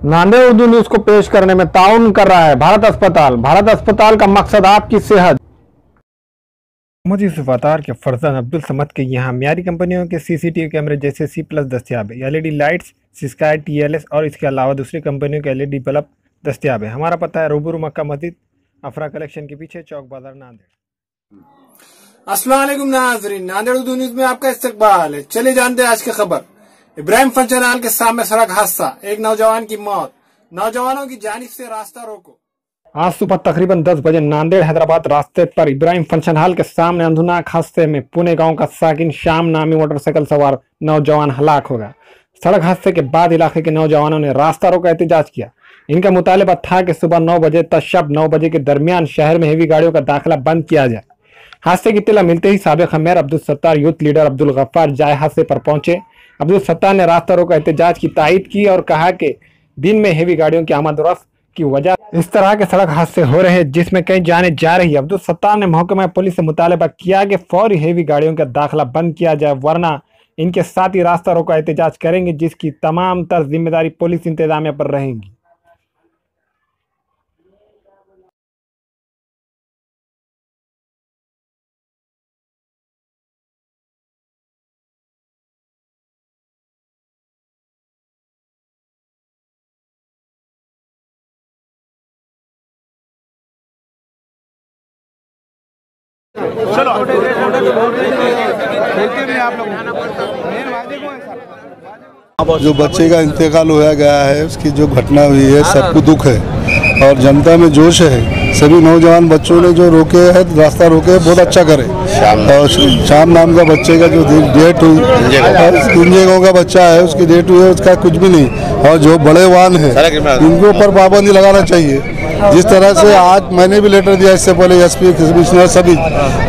Nanded Urdu news को पेश करने में ताउन कर रहा है भारत अस्पताल। भारत अस्पताल का मकसद आपकी सेहत। मोहम्मद यूसुफ अतार के फरजंद अब्दुल समद के यहाँ म्यारी कंपनियों के सीसीटीवी कैमरे जैसे C+ दस्तियाब है। एलईडी लाइट्स, सिस्काई, TLS और इसके अलावा दूसरी कंपनियों के LED बल्ब दस्तियाब है। हमारा पता है रूबरू मक्का मस्जिद, अफरा कलेक्शन के पीछे, चौक बाजार, नांदेड़। अस्सलाम वालेकुम नाज़रीन, नांदेड़ उर्दू न्यूज में आपका इस्तकबाल है। चलिए जानते हैं आज की खबर। इब्राहिम फंक्शन हॉल के सामने सड़क हादसा, एक नौजवान की मौत, नौजवानों की जानिब से रास्ता रोको। आज सुबह तकरीबन 10 बजे नांदेड़ हैदराबाद रास्ते पर इब्राहिम फंक्शन हॉल के सामने अंधुनाक हादसे में पुणे गांव का साकिन शाम नामी मोटरसाइकिल सवार नौजवान हलाक हो गया। सड़क हादसे के बाद इलाके के नौजवानों ने रास्ता रोका एहतजाज किया। इनका मुतालबा था कि सुबह 9 बजे तक शब 9 बजे के दरमियान शहर में हेवी गाड़ियों का दाखिला बंद किया जाए। हादसे की इत्तला मिलते ही साबिक mayor Abdul Sattar, youth leader Abdul Gaffar जाए हादसे पर पहुंचे। अब्दुल सत्तार ने रास्ता रोका एहतजाज की तायद की और कहा कि दिन में हेवी गाड़ियों की आमद रफ्त की वजह इस तरह के सड़क हादसे हो रहे हैं जिसमें कई जाने जा रही है। अब्दुल सत्तार ने महकमा पुलिस से मुतालबा किया कि फौरी हेवी गाड़ियों का दाखिला बंद किया जाए, वरना इनके साथ ही रास्ता रोका एहतजाज करेंगे, जिसकी तमाम तर जिम्मेदारी पुलिस इंतजामिया पर रहेगी। चलो जो बच्चे का इंतकाल होया गया है, उसकी जो घटना हुई है, सबको दुख है और जनता में जोश है। सभी नौजवान बच्चों ने जो रोके है, रास्ता रोके, बहुत अच्छा करे। और शाम नाम का बच्चे का जो डेट हुई, इंजेगों का बच्चा है, उसकी डेट हुई है, उसका कुछ भी नहीं। और जो बड़े वाहन है इनको ऊपर पाबंदी लगाना चाहिए। जिस तरह से आज मैंने भी लेटर दिया इससे पहले SP कमिश्नर सभी,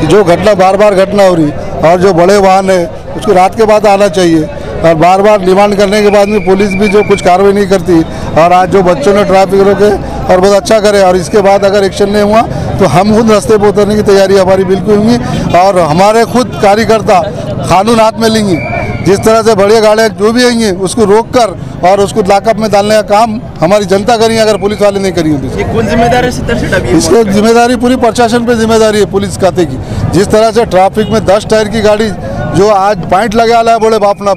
जो घटना बार बार घटना हो रही और जो बड़े वाहन है उसको रात के बाद आना चाहिए। और बार बार डिमांड करने के बाद में पुलिस भी जो कुछ कार्रवाई नहीं करती। और आज जो बच्चों ने ट्रैफिक रोके और बहुत अच्छा करे, और इसके बाद अगर एक्शन नहीं हुआ तो हम खुद रास्ते पर उतरने की तैयारी हमारी बिल्कुल होंगी और हमारे खुद कार्यकर्ता कानून हाथ में लेंगे। जिस तरह से बड़ी गाड़ियाँ जो भी आएंगी उसको रोक कर और उसको लॉकअप में डालने का काम हमारी जनता करेंगे, अगर पुलिस वाले नहीं करेंगे। ये कौन जिम्मेदारी है? इसकी जिम्मेदारी पूरी प्रशासन पे जिम्मेदारी है पुलिस खाते की। जिस तरह से ट्रैफिक में 10 टायर की गाड़ी जो आज पॉइंट लगा है बोले बापना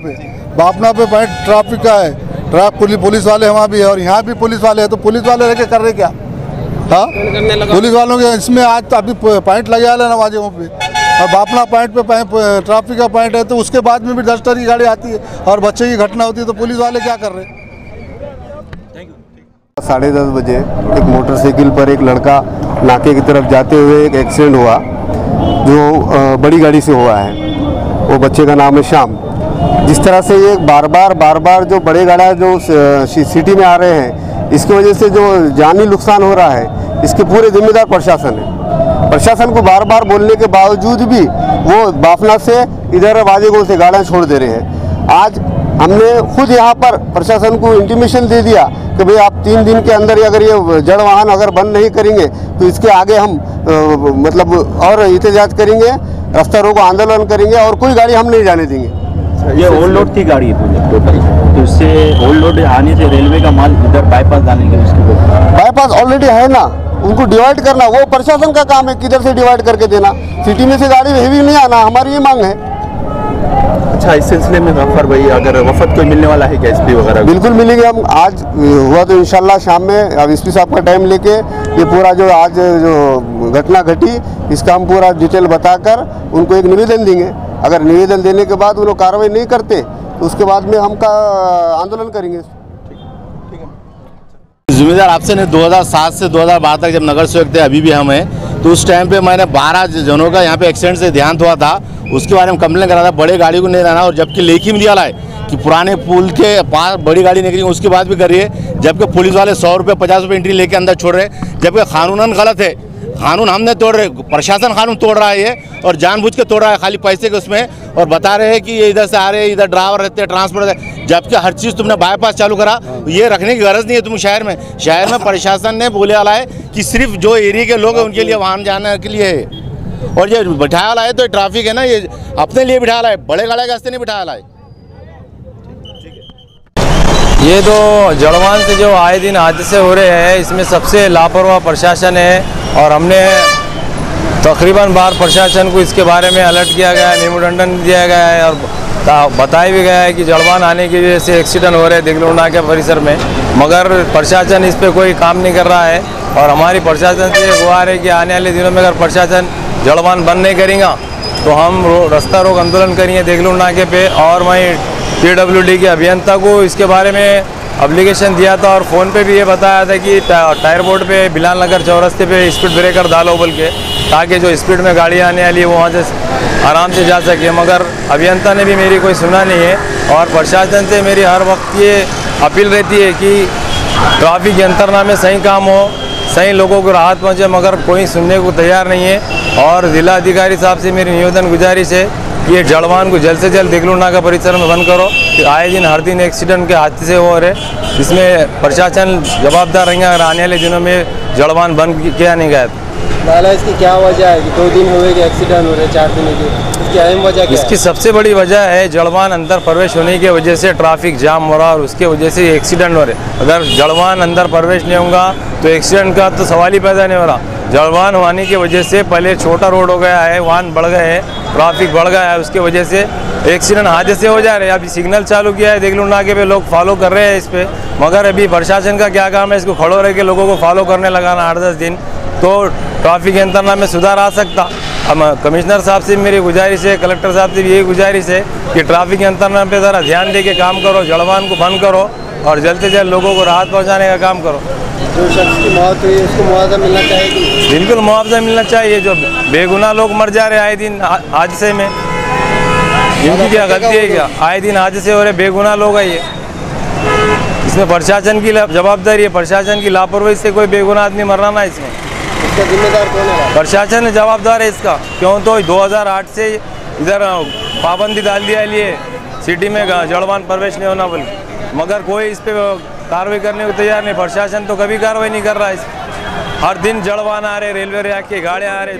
पे पॉइंट ट्रैफिक का है, पुलिस वाले वहाँ भी है और यहाँ भी पुलिस वाले हैं, तो पुलिस वाले रह के कर रहे क्या? हाँ, पुलिस वालों के इसमें आज तो अभी पॉइंट लगा है नवाजियों पे और बापना पॉइंट पे ट्रैफिक का पॉइंट है, तो उसके बाद में भी 10 टायर की गाड़ी आती है और बच्चे की घटना होती है, तो पुलिस वाले क्या कर रहे हैं? 10:30 बजे एक मोटरसाइकिल पर एक लड़का नाके की तरफ जाते हुए एक एक्सीडेंट हुआ, जो बड़ी गाड़ी से हुआ है। वो बच्चे का नाम है श्याम। जिस तरह से ये बार बार जो बड़े गाड़ियाँ जो सिटी में आ रहे हैं, इसकी वजह से जो जानी नुकसान हो रहा है, इसके पूरे जिम्मेदार प्रशासन है। प्रशासन को बार बार बोलने के बावजूद भी वो बाफना से इधर वाजेगो से गाड़ियाँ छोड़ दे रहे हैं। आज हमने खुद यहाँ पर प्रशासन को इंटीमेशन दे दिया कि भाई आप 3 दिन के अंदर अगर ये जड़ वाहन अगर बंद नहीं करेंगे तो इसके आगे हम मतलब और एहतजाज करेंगे, रास्ता रोको आंदोलन करेंगे और कोई गाड़ी हम नहीं जाने देंगे। ये ओवरलोड थी गाड़ी टोटल, तो इससे ओवरलोड आने से रेलवे का माल इधर बाईपास डालेंगे। उसके बाईपास ऑलरेडी है ना, उनको डिवाइड करना वो प्रशासन का काम है, किधर से डिवाइड करके देना। सिटी में से गाड़ी हेवी नहीं आना, हमारी ये मांग है। अच्छा, इस सिलसिले में गफ्फार भाई अगर वफद कोई मिलने वाला है क्या SP वगैरह? बिल्कुल मिलेंगे हम। आज हुआ तो इंशाल्लाह शाम में अब SP साहब का टाइम लेके ये पूरा जो आज जो घटना घटी इसका हम पूरा डिटेल बताकर उनको एक निवेदन देंगे। अगर निवेदन देने के बाद वो लोग कार्रवाई नहीं करते तो उसके बाद में हम आंदोलन करेंगे। जिम्मेदार आपसे ने 2007 से 2012 तक जब नगर सेवक थे, अभी भी हम हैं, तो उस टाइम पे मैंने 12 जनों का यहाँ पे एक्सीडेंट से देहांत हुआ था। उसके बारे में कंप्लेन करा था, बड़े गाड़ी को नहीं लाना, और जबकि लेखी में दिया है कि पुराने पुल के पास बड़ी गाड़ी नहीं करेंगे, उसके बाद भी कर रही है। जबकि पुलिस वाले 100 रुपये 50 रुपये एंट्री लेके अंदर छोड़ रहे हैं, जबकि कानूनन गलत है। कानून हमने तोड़ रहे, प्रशासन कानून तोड़ रहा है ये, और जानबूझ के तोड़ रहा है खाली पैसे के उसमें, और बता रहे हैं कि ये इधर से आ रहे हैं, इधर ड्राइवर रहते हैं, ट्रांसपोर्ट रहते हैं, जबकि हर चीज़ तुमने बाईपास चालू करा। ये रखने की गरज नहीं है तुम शहर में प्रशासन ने बोले वाला है कि सिर्फ जो एरिया के लोग हैं उनके लिए वाहन जाने के लिए है, और ये बिठाया वाला है तो ट्रैफिक है ना, ये अपने लिए बिठाया वाला है, बड़े गाड़ी के रास्ते नहीं बिठाया वाला है। ये तो जड़वान से जो आए दिन हादसे हो रहे हैं, इसमें सबसे लापरवाह प्रशासन है और हमने तकरीबन बार प्रशासन को इसके बारे में अलर्ट किया गया है, मेमोरेंडम दिया गया है और बताया भी गया है कि जड़वान आने की वजह से एक्सीडेंट हो रहे हैं देगलूर के परिसर में, मगर प्रशासन इस पर कोई काम नहीं कर रहा है। और हमारी प्रशासन से गुहार है कि आने वाले दिनों में अगर प्रशासन जड़वान बंद नहीं करेगा तो हम रास्ता रोक आंदोलन करेंगे देगलूर नाके पे। और मैं PWD के अभियंता को इसके बारे में एप्लीकेशन दिया था और फ़ोन पे भी ये बताया था कि टायर बोर्ड पे बिलाल नगर चौरस्ते पे स्पीड ब्रेकर डालो बोल के, ताकि जो स्पीड में गाड़ी आने वाली है वो वहाँ से आराम से जा सके, मगर अभियंता ने भी मेरी कोई सुना नहीं है। और प्रशासन से मेरी हर वक्त ये अपील रहती है कि ट्रैफिक यंत्रणा में सही काम हो, सही लोगों को राहत पहुँचे, मगर कोई सुनने को तैयार नहीं है। और जिला अधिकारी साहब से मेरी निवेदन गुजारिश है कि ये जड़वान को जल्द से जल्द देगलूर नाका परिसर में बंद करो कि आए दिन हर दिन एक्सीडेंट के हादसे हो रहे, इसमें प्रशासन जवाबदार रहेंगे अगर आने वाले दिनों में जड़वान बंद किया नहीं गया। लाला, इसकी क्या वजह है कि 2 दिन हुए कि एक्सीडेंट हो रहे, 4 दिन की, इसकी अहम वजह क्या है? इसकी सबसे बड़ी वजह है जड़वान अंदर प्रवेश होने की वजह से ट्रैफिक जाम हो रहा और उसके वजह से एक्सीडेंट हो रहे। अगर जड़वान अंदर प्रवेश नहीं होगा तो एक्सीडेंट का तो सवाल ही पैदा नहीं हो रहा। जड़वान होने की वजह से पहले छोटा रोड हो गया है, वाहन बढ़ गए हैं, ट्रैफिक बढ़ गया है, उसकी वजह से एक्सीडेंट हादसे हो जा रहे हैं। अभी सिग्नल चालू किया है देगलूर नाके पे, लोग फॉलो कर रहे हैं इस पे, मगर अभी प्रशासन का क्या काम है इसको खड़ो रह के लोगों को फॉलो करने लगाना 8-10 दिन, तो ट्रैफिक यंत्रणा में सुधार आ सकता। अब कमिश्नर साहब से मेरी गुजारिश है, कलेक्टर साहब से भी यही गुजारिश है कि ट्रैफिक यंत्रणा पे ज़रा ध्यान दे के काम करो, जड़वान को बंद करो और जल्द से जल्द लोगों को राहत पहुँचाने का काम करो। जो शख्स की मौत हुई उसको मुआवजा मिलना चाहिए। बिल्कुल मुआवजा मिलना चाहिए। जो बेगुनाह लोग मर जा रहे आए दिन हादसे में, इनकी क्या गलती है? क्या आए दिन हादसे हो रहे, बेगुनाह लोग है ये, इसमें प्रशासन की जवाबदारी है। प्रशासन की लापरवाही से कोई बेगुनाह आदमी मर रहा ना, इसमें इसका जिम्मेदार कौन है? प्रशासन जवाबदार है इसका। क्यों तो 2008 से इधर पाबंदी डाल दिया लिए सिटी में जड़वान प्रवेश नहीं होना बोल, मगर कोई इस पर कार्रवाई करने को तैयार नहीं। प्रशासन तो कभी कार्रवाई नहीं कर रहा है। हर दिन जड़वान आ रहे, रेलवे रैक की गाड़ियाँ आ रहे,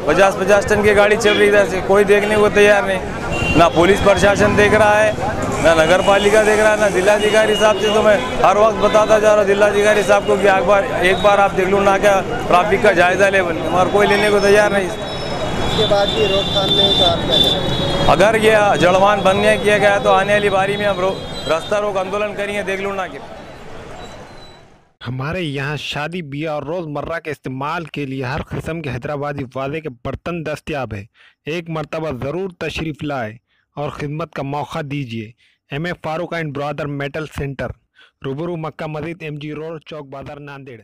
50-50 टन की गाड़ी चल रही इधर से, कोई देखने को तैयार नहीं। ना पुलिस प्रशासन देख रहा है, ना नगर पालिका देख रहा है, ना जिलाधिकारी साहब से तो मैं हर वक्त बताता जा रहा हूँ जिलाधिकारी साहब को कि एक बार आप देगलूर नाका ट्रैफिक का जायजा ले, मगर कोई लेने को तैयार नहीं। इसके बाद भी रोकथाम नहीं तो आप क्या करेंगे? अगर ये जड़वान बंद नहीं किया गया तो आने वाली बारी में हम रास्ता रोक आंदोलन करेंगे देगलूर नाके। हमारे यहाँ शादी ब्याह और रोज़मर्रा के इस्तेमाल के लिए हर किस्म के हैदराबादी वादे के बर्तन दस्तयाब है। एक मरतबा ज़रूर तशरीफ़ लाए और ख़िदमत का मौका दीजिए। M.A. Farooq and brother metal centre, रूबरू मक्का मस्जिद, MG रोड, चौक बाजार, नांदेड़।